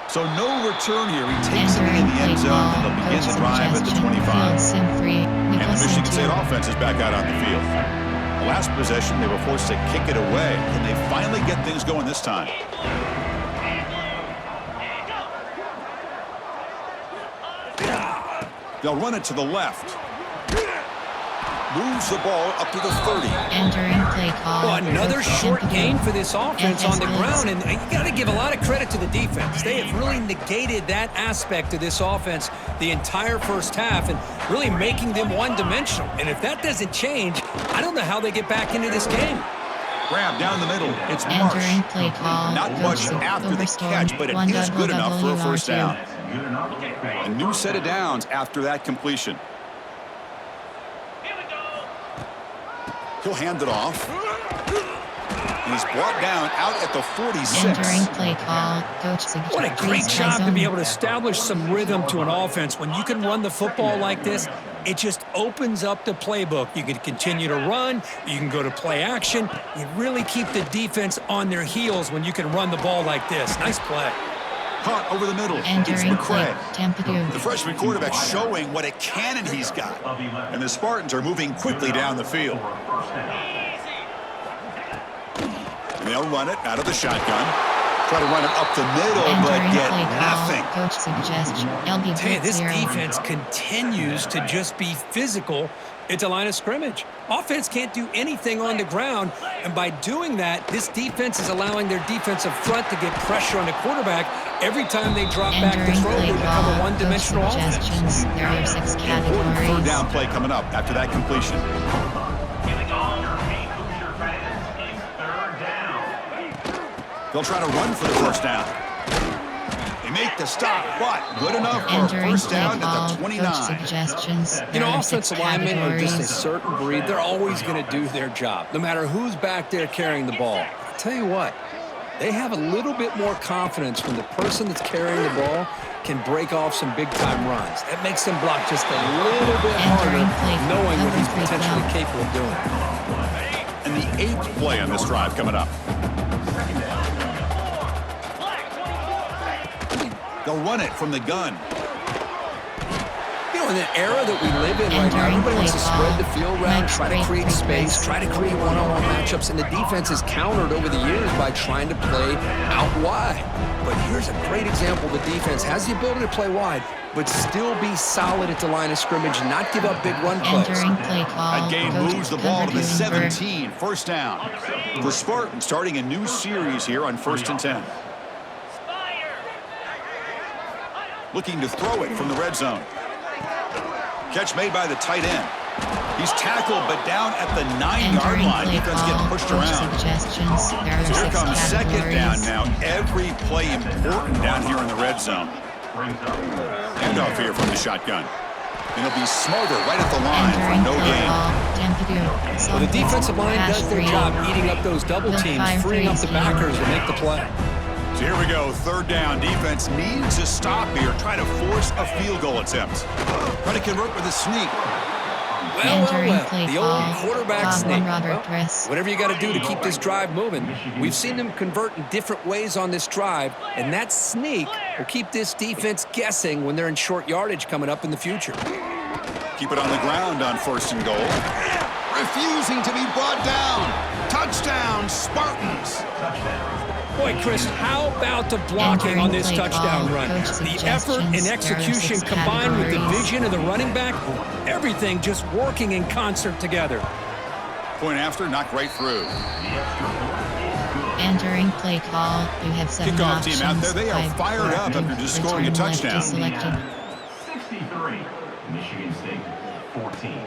So no return here. He takes it in the end zone, and they'll begin the drive at the 25. And the Michigan State offense is back out on the field. Last possession, they were forced to kick it away. Can they finally get things going this time? They'll run it to the left. Moves the ball up to the 30. Entering play call. Well, another coach short Simpson. gain for this offense on the Yes, ground, and you got to give a lot of credit to the defense. They have really negated that aspect of this offense the entire first half and really making them one-dimensional. And if that doesn't change, I don't know how they get back into this game. Grab down the middle. It's Marsh. Entering play call. Not much after the catch, but it is good enough for a first down. A new set of downs after that completion. Here we go. He'll hand it off. And he's brought down out at the 46. Entering play call, coach suggestions. What a great job to be able to establish some rhythm to an offense. When you can run the football like this, it just opens up the playbook. You can continue to run. You can go to play action. You really keep the defense on their heels when you can run the ball like this. Nice play. Caught over the middle. It's Entering play, McCray. Templeton. The freshman quarterback showing what a cannon he's got. And the Spartans are moving quickly down the field. And they'll run it out of the shotgun. Try to run it up the middle, but Entering get play nothing. call, coach suggestion. LB Tell you, this 0. defense continues to just be physical at the line of scrimmage. Offense can't do anything on the ground, and by doing that, this defense is allowing their defensive front to get pressure on the quarterback. Every time they drop back to Entering throw, they play become call, a one-dimensional coach offense. suggestions. There are 6 Important categories. third down play coming up after that completion. They'll try to run for the first down. They make the stop, but good enough for a Entering first play down call, at the coach 29. suggestions. You There know, are 6 offensive linemen are just a categories. certain breed. They're always going to do their job, no matter who's back there carrying the ball. I'll tell you what, they have a little bit more confidence when the person that's carrying the ball can break off some big-time runs. That makes them block just a little bit harder, Entering play, knowing what he's cover 3 potentially12. capable of doing. And the 8th play on this drive coming up. They'll run it from the gun. You know, in the era that we live in right now, Entering everybody wants to play spread call. the field around, Max try to break, create break, space, break. try to create one-on-one matchups, and the defense has countered over the years by trying to play out wide. But here's a great example. The defense has the ability to play wide, but still be solid at the line of scrimmage and not give up big run plays. Entering play call. That gain coach moves the ball to the cover 2 17. First down. The Spartans starting a new series here on 1st and 10. Fire. Looking to throw it from the red zone. Catch made by the tight end. He's tackled, but down at the 9-yard line. Defense getting pushed around. Suggestions. There are So here 6 comes second down categories. now. Every play important down here in the red zone. Handoff here from the shotgun. And it'll be Smolder right at the line for Entering no play gain. call. Tempadu. Well, the defensive line Pass does their 3. job eating up those double Bill teams, 5 freeing up the 3 backers to make the play. So here we go, third down. Defense needs to stop here. Try to force a field goal attempt. Try to convert with a sneak. Entering play The call. old quarterback Bob sneak. Robert Well, Chris. whatever you got to do to keep this drive moving. We've seen them convert in different ways on this drive, and that sneak will keep this defense guessing when they're in short yardage coming up in the future. Keep it on the ground on 1st and goal. Refusing to be brought down. Touchdown, Spartans. Boy, Chris, how about the blocking on this touchdown run? The effort and execution combined with the vision of the running back, everything just working in concert together. Point after, knocked right through. Entering play call. You have 7 Kickoff options. team out there, they are 5 fired up forward. after just scoring a Return left touchdown. is selected. 63, Michigan State 14.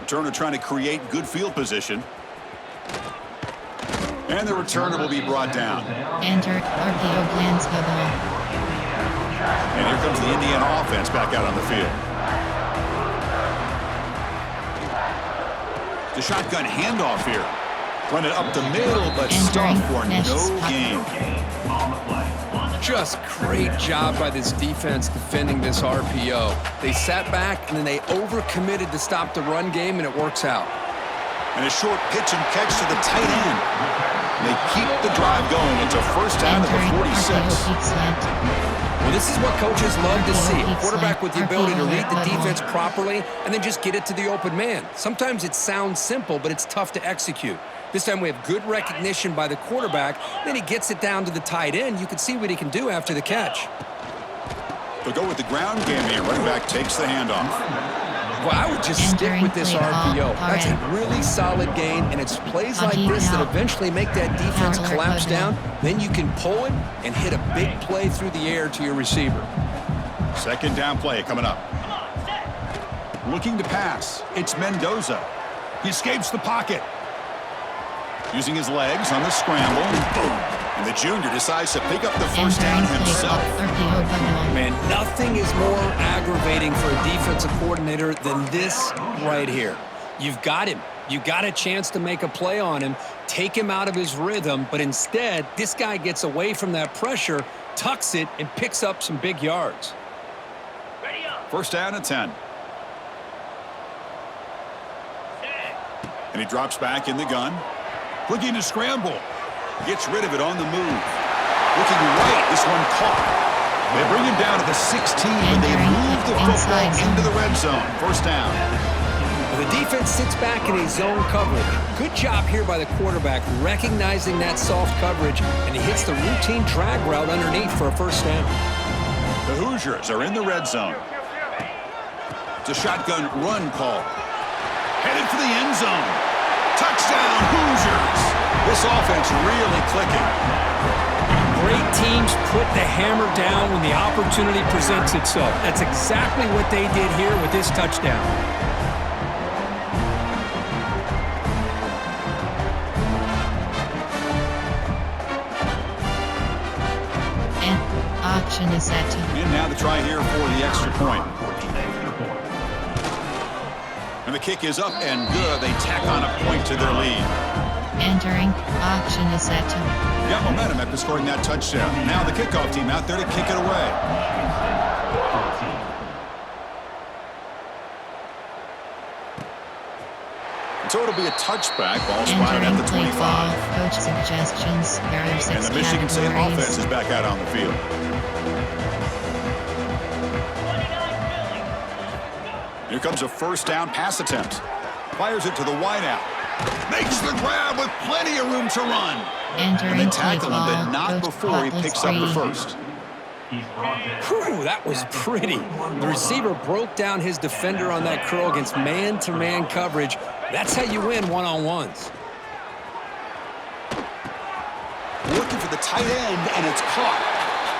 Turner trying to create good field position. And the returner will be brought down. Enter RPO plans bubble. And here comes the Indiana offense back out on the field. The shotgun handoff here. Run it up the middle, but Entering stuff for mesh no spot. gain. On the play. Just great job by this defense defending this RPO. They sat back and then they overcommitted to stop the run game, and it works out. And a short pitch and catch to the tight end. And they keep the drive going into first down at Entering the RPO 46. peak slant. Well, this is what coaches love to see. RPO Quarterback with the ability to read the RPO defense properly and then just get it to the open man. Sometimes it sounds simple, but it's tough to execute. This time we have good recognition by the quarterback. Then he gets it down to the tight end. You can see what he can do after the catch. They'll go with the ground game here. Running back takes the handoff. Well, I would just stick Entering with this play call, RPO. That's a RM. really solid gain, and it's plays like Hockey this that out. eventually make that defense Out alert collapse button. down. Then you can pull it and hit a big play through the air to your receiver. Second down play coming up. Looking to pass. It's Mendoza. He escapes the pocket. Using his legs on the scramble. Boom. And the junior decides to pick up the first down Entering play call. himself. RPO bubble. Man, nothing is more aggravating for a defensive coordinator than this right here. You've got him. You got a chance to make a play on him, take him out of his rhythm, but instead, this guy gets away from that pressure, tucks it, and picks up some big yards. Ready up. First down at 10. And he drops back in the gun. Looking to scramble. Gets rid of it on the move. Looking right. This one caught. They bring him down to the 16, but they move the football into the red zone. First down. The defense sits back in a zone coverage. Good job here by the quarterback, recognizing that soft coverage, and he hits the routine drag route underneath for a first down. The Hoosiers are in the red zone. It's a shotgun run call. Headed for the end zone. Touchdown, Hoosiers. This offense really clicking. Great teams put the hammer down when the opportunity presents itself. That's exactly what they did here with this touchdown. And option is set to. And now the try here for the extra point. And the kick is up and good. They tack on a point to their lead. Entering option is set to. Got momentum after scoring that touchdown. Now the kickoff team out there to kick it away. And so it'll be a touchback. Ball spotted at Entering the play 25. call. Coach suggestions. There are 6 And the Michigan State categories. offense is back out on the field. 29 Philly. Here comes a first down pass attempt. Fires it to the wideout. Makes the grab with plenty of room to run. And Entering they play tackle him, but call. not Coach before he Cutlass picks up the 3. first. Whew, that was pretty. The receiver broke down his defender on that curl against man-to-man coverage. That's how you win one-on-ones. Looking for the tight end, and it's caught.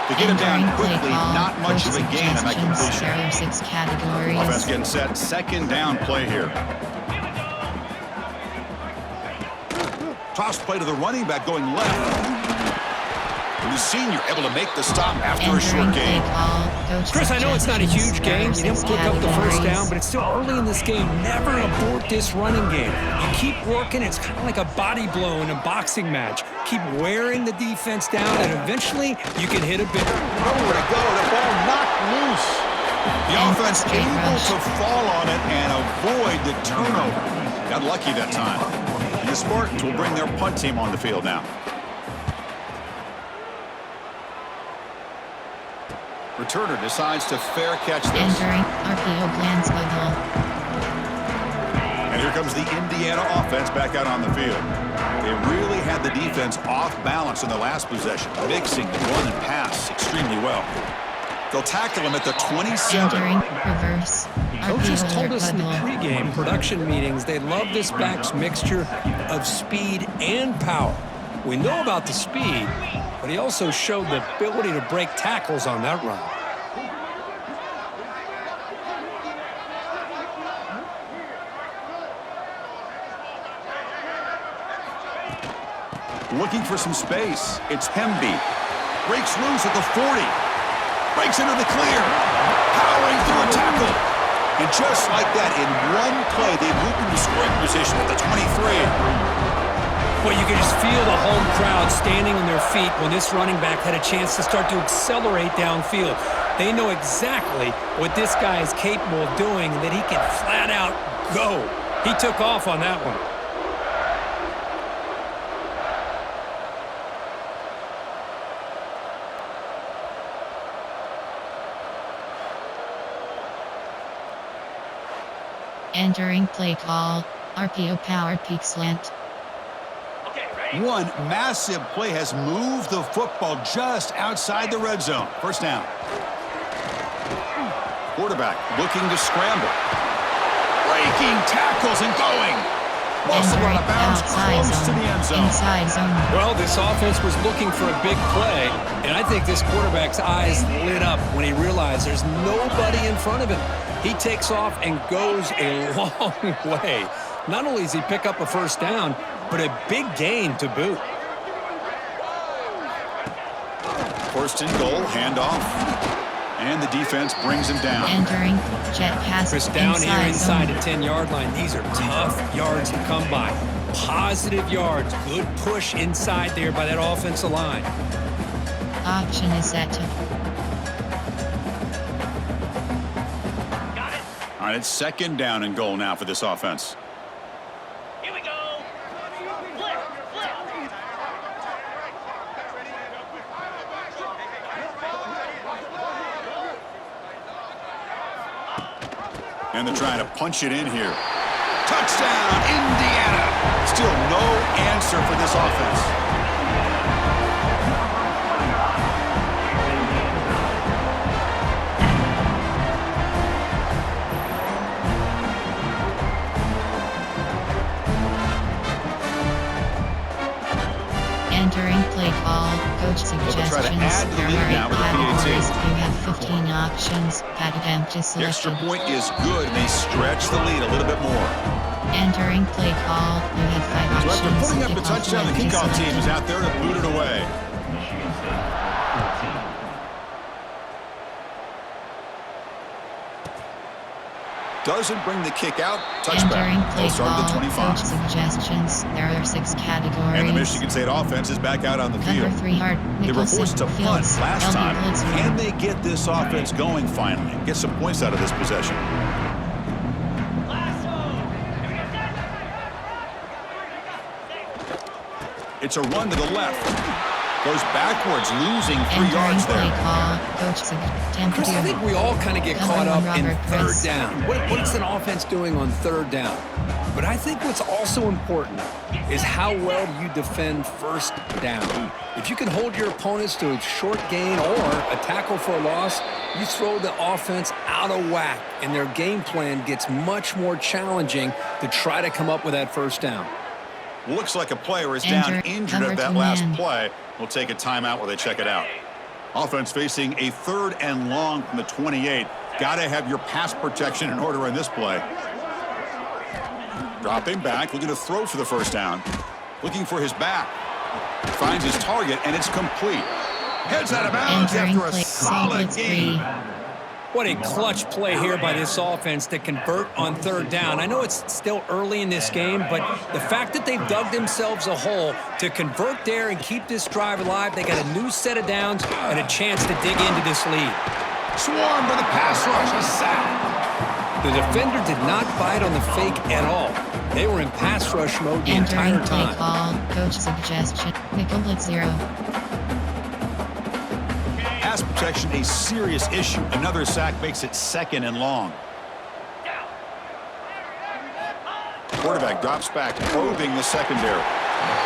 To get him down Entering play quickly, call, not much of a coach gain on that suggestions. completion. There are 6 categories. Offense getting set. Second down play here. Toss play to the running back going left. And the senior able to make the stop after a short Entering play gain. call, coach Chris, I know it's not a huge suggestions. There game. are You didn't 6 pick up the first categories. down, but it's still early in this game. Never abort this running game. You keep working. It's kind of like a body blow in a boxing match. Keep wearing the defense down, and eventually you can hit a big. Nowhere to go. The ball knocked loose. The And offense straight able rush. to fall on it and avoid the turnover. Got lucky that time. And the Spartans will bring their punt team on the field now. Returner decides to fair catch this. Entering RPO Glanzvogel. And here comes the Indiana offense back out on the field. They really had the defense off balance in the last possession, mixing the run and pass extremely well. They'll tackle him at the 27. Entering reverse. Coaches RPO told us in the Huddle. pregame production meetings they love this back's mixture of speed and power. We know about the speed, but he also showed the ability to break tackles on that run. Looking for some space. It's Hemby. Breaks loose at the 40. Breaks into the clear. Powering through a tackle. And just like that, in one play, they moved into scoring position at the 23. Well, you can just feel the home crowd standing on their feet when this running back had a chance to start to accelerate downfield. They know exactly what this guy is capable of doing and that he can flat out go. He took off on that one. Entering play call. RPO power peak slant. Okay, ready? One massive play has moved the football just outside the red zone. First down. Quarterback looking to scramble. Breaking tackles and going. Also Entering out of bounds, outside close to zone. the end zone. Inside zone. Well, this offense was looking for a big play, and I think this quarterback's eyes lit up when he realized there's nobody in front of him. He takes off and goes a long way. Not only does he pick up a first down, but a big gain to boot. First and goal, handoff. And the defense brings him down. Entering jet pass. Chris, down here inside zone. the 10-yard line. These are tough yards to come by. Positive yards. Good push inside there by that offensive line. Option is set to Got it. All right, it's second down and goal now for this offense. Here we go. Flip, flip. And they're trying to punch it in here. Touchdown, Indiana! Still no answer for this offense. entering play call. Coach suggestions. try to add to the There lead are now 8 with the PAT. categories. You have 15 options. Patent empty The extra selection. point is good, and they stretch the lead a little bit more. Entering play call. You have 5 So options. after putting up the Kickoff touchdown, the empty kickoff team selection. is out there to boot it away. Michigan State 14. Doesn't bring the kick out. Entering Touchback. play They'll start at call. the Coach 25. suggestions. There are 6 categories. And the Michigan State offense is back out on the Number field. 3 Hart. They were Nicholson. forced to punt Fields. last LB time. Blitzman. Can they get this offense going finally? Get some points out of this possession. It's a run to the left. Goes backwards, losing 3 Entering yards play there. call. Coach suggestions. Chris, I think we all kind of get Number caught one, up in Robert third Chris. down. What's an offense doing on third down? But I think what's also important is how well you defend first down. If you can hold your opponents to a short gain or a tackle for a loss, you throw the offense out of whack, and their game plan gets much more challenging to try to come up with that first down. Looks like a player is down Enter injured at number that 2 last man. play. We'll take a timeout while they check it out. Offense facing a 3rd and long from the 28. Got to have your pass protection in order on this play. Dropping back, looking to throw for the first down. Looking for his back. Finds his target, and it's complete. Heads out of bounds after a solid game. What a clutch play here by this offense to convert on 3rd down. I know it's still early in this game, but the fact that they've dug themselves a hole to convert there and keep this drive alive, they got a new set of downs and a chance to dig into this lead. Swarmed by the pass rush, a sack. The defender did not bite on the fake at all. They were in pass rush mode the entire Entering time. play call, coach suggestion, nickel blitz 0. Pass protection a serious issue. Another sack makes it 2nd and long. Quarterback drops back, probing the secondary.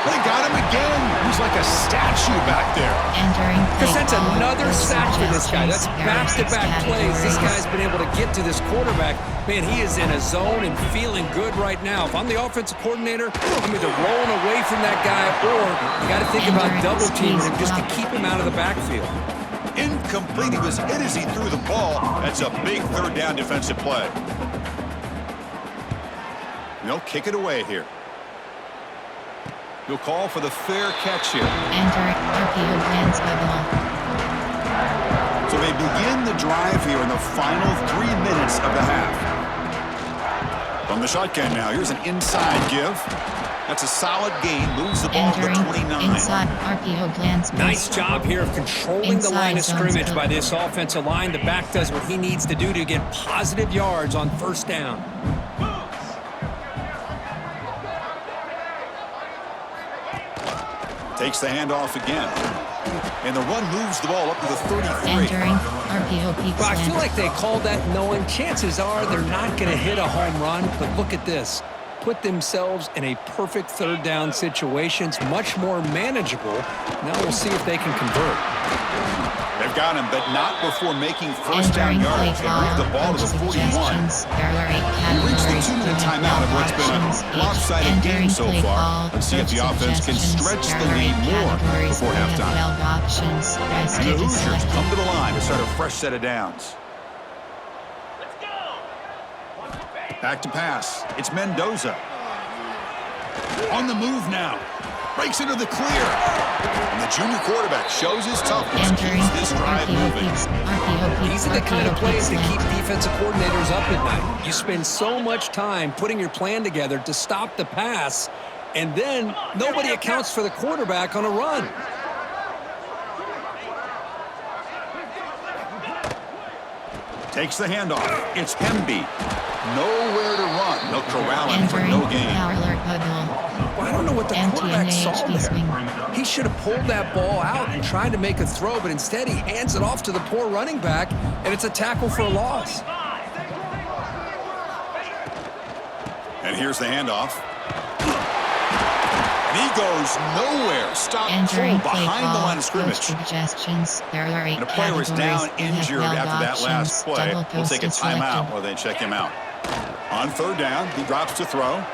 They got him again. He's like a statue back there. Entering play Because that's call, another coach sack for this guy. That's suggestions. There are 6 back-to-back plays. This categories. guy's been able to get to this quarterback. Man, he is in a zone and feeling good right now. If I'm the offensive coordinator, I'm either rolling away from that guy or you got to think about Entering double teaming him just to squeeze keep him out of the backfield. Incomplete. He was hit as he threw the ball. That's a big 3rd down defensive play. They'll kick it away here. He'll call for the fair catch here. Entering RPO plans bubble. So they begin the drive here in the final 3 minutes of the half. From the shotgun now, here's an inside give. That's a solid gain, moves the ball to the Entering 29. inside RPO plans. Nice job here of controlling the line of Inside zone scrimmage split. by this offensive line. The back does what he needs to do to get positive yards on 1st down. Takes the handoff again. And the run moves the ball up to the 33. Entering RPO peak Well, I feel slant. like they called that knowing chances are they're not going to hit a home run, but look at this. Put themselves in a perfect 3rd down situation. It's much more manageable. Now we'll see if they can convert. They've got him, but not before making 1st down Entering play yards. They move the ball to coach the 41. suggestions. There are 8 We reached the categories. 2-minute timeout of what's been a lopsided game so far. Let's see if the offense can stretch the lead more before halftime. Options. And the Hoosiers come to the line to start a fresh set of downs. Back to pass. It's Mendoza. On the move now. Breaks into the clear. And the junior quarterback shows his toughness. Entering Keeps this drive moving. RPO peak. These are the kind of plays that keep defensive coordinators up at night. You spend so much time putting your plan together to stop the pass, and then nobody accounts for the quarterback on a run. Takes the handoff. It's Hemby. Nowhere to run. They'll corral him for Entering no gain. power alert bubble. Well, I don't know what the quarterback saw MTNHD swing. there. He should have pulled that ball out and tried to make a throw, but instead he hands it off to the poor running back, and it's a tackle for a loss. And here's the handoff. And he goes nowhere. Stop Entering full play behind the call, line of coach scrimmage. suggestions. There are 8 And the player is down categories. injured NFL after that last options. play. Double We'll take a post timeout selected. while they check him out. On 3rd down, he drops to throw.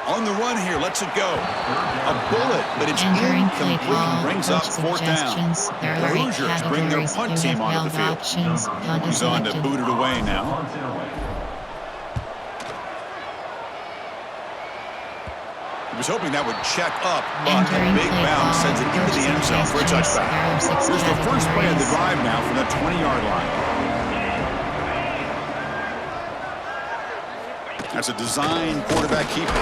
On the run here, lets it go. A bullet, but it's Entering play incomplete. call, Brings coach up 4th down. suggestions. There The are 8 Hoosiers bring their categories. punt team onto the NFL field. options. Punt is He's on to selected. boot it away now. He was hoping that would check up, but a Entering big play bounce call, sends it into coach the end zone for a suggestions. touchback. There are 6 Here's the first play of the categories. drive now from the 20-yard line. That's a design quarterback keeper.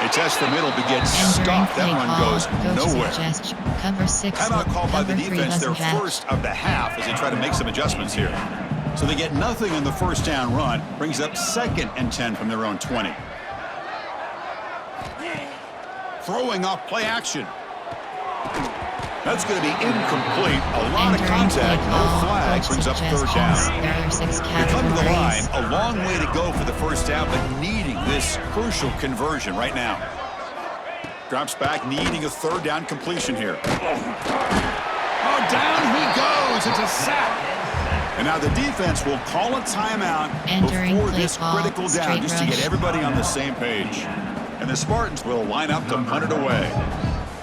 They test the middle, but gets Entering stuffed. That play one call, goes coach nowhere. suggestion. Cover 6. Timeout called by the Cover 3 defense, their doesn't catch. first of the half as they try to make some adjustments here. So they get nothing on the 1st down run, brings up 2nd and 10 from their own 20. Throwing off play action. That's going to be incomplete. A lot of Entering play contact, no call, flag, coach brings up 3rd suggestions. down. There are 6 They come to the line, categories. a long way to go for the 1st down, but needing this crucial conversion right now. Drops back, needing a 3rd down completion here. Oh, down he goes. It's a sack. And now the defense will call a timeout Entering before play this call, critical down, straight just to rush. get everybody on the same page. And the Spartans will line up to punt it away.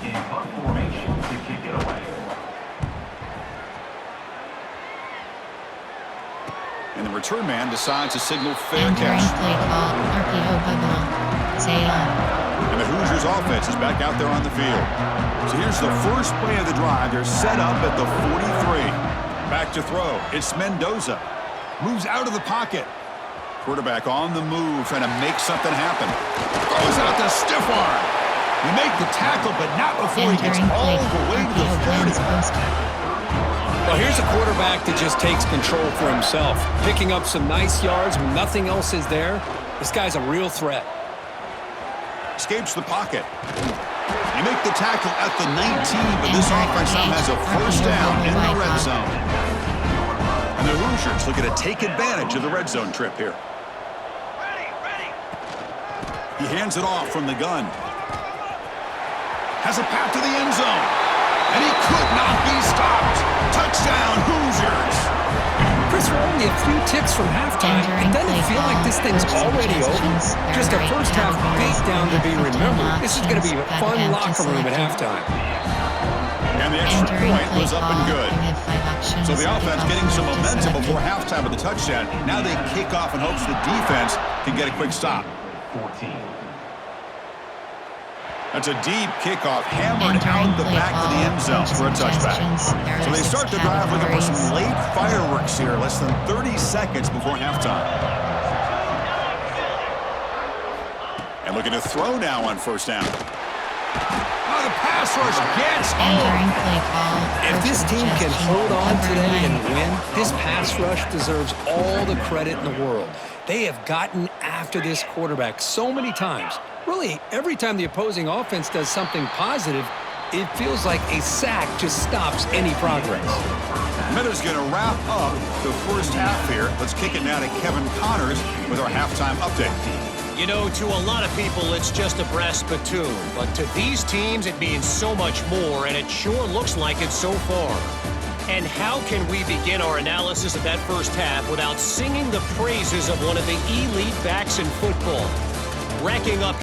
In punt formation to kick it away. And the return man decides to signal fair Entering catch. play call, RPO bubble. Sale. And the Hoosiers offense is back out there on the field. So here's the first play of the drive. They're set up at the 43. Back to throw. It's Mendoza. Moves out of the pocket. Quarterback on the move, trying to make something happen. Throws out the stiff arm. You make the tackle, but not before he gets Entering all play the call, way to the RPO 40. plans post. Well, here's a quarterback that just takes control for himself, picking up some nice yards when nothing else is there. This guy's a real threat. Escapes the pocket. They make the tackle at the 19, but this offense now has a first down in the red zone. And the Hoosiers looking to take advantage of the red zone trip here. He hands it off from the gun. Has a path to the end zone. And he could not be stopped. Touchdown, Hoosiers. Chris, we're only a few ticks from halftime. It doesn't feel like this thing's already over. Just a first half beatdown to be remembered. This is going to be a fun locker room at halftime. And the extra point was up and good. So the offense getting some momentum before halftime with the touchdown. Now they kick off in hopes the defense can get a quick stop. 14. That's a deep kickoff, hammered out the back of the end zone for a touchback. So they start the drive looking for some late fireworks here, less than 30 seconds before halftime. And looking to throw now on first down. Oh, the pass rush gets Entering home. play call. If this team can hold on today and win, this pass rush deserves all the credit in the world. They have gotten after this quarterback so many times. Really, every time the opposing offense does something positive, it feels like a sack just stops any progress. Miller's going to wrap up the first half here. Let's kick it now to Kevin Connors with our halftime update. You know, to a lot of people, it's just a brass spittoon. But to these teams, it means so much more, and it sure looks like it so far. And how can we begin our analysis of that first half without singing the praises of one of the elite backs in football? Racking up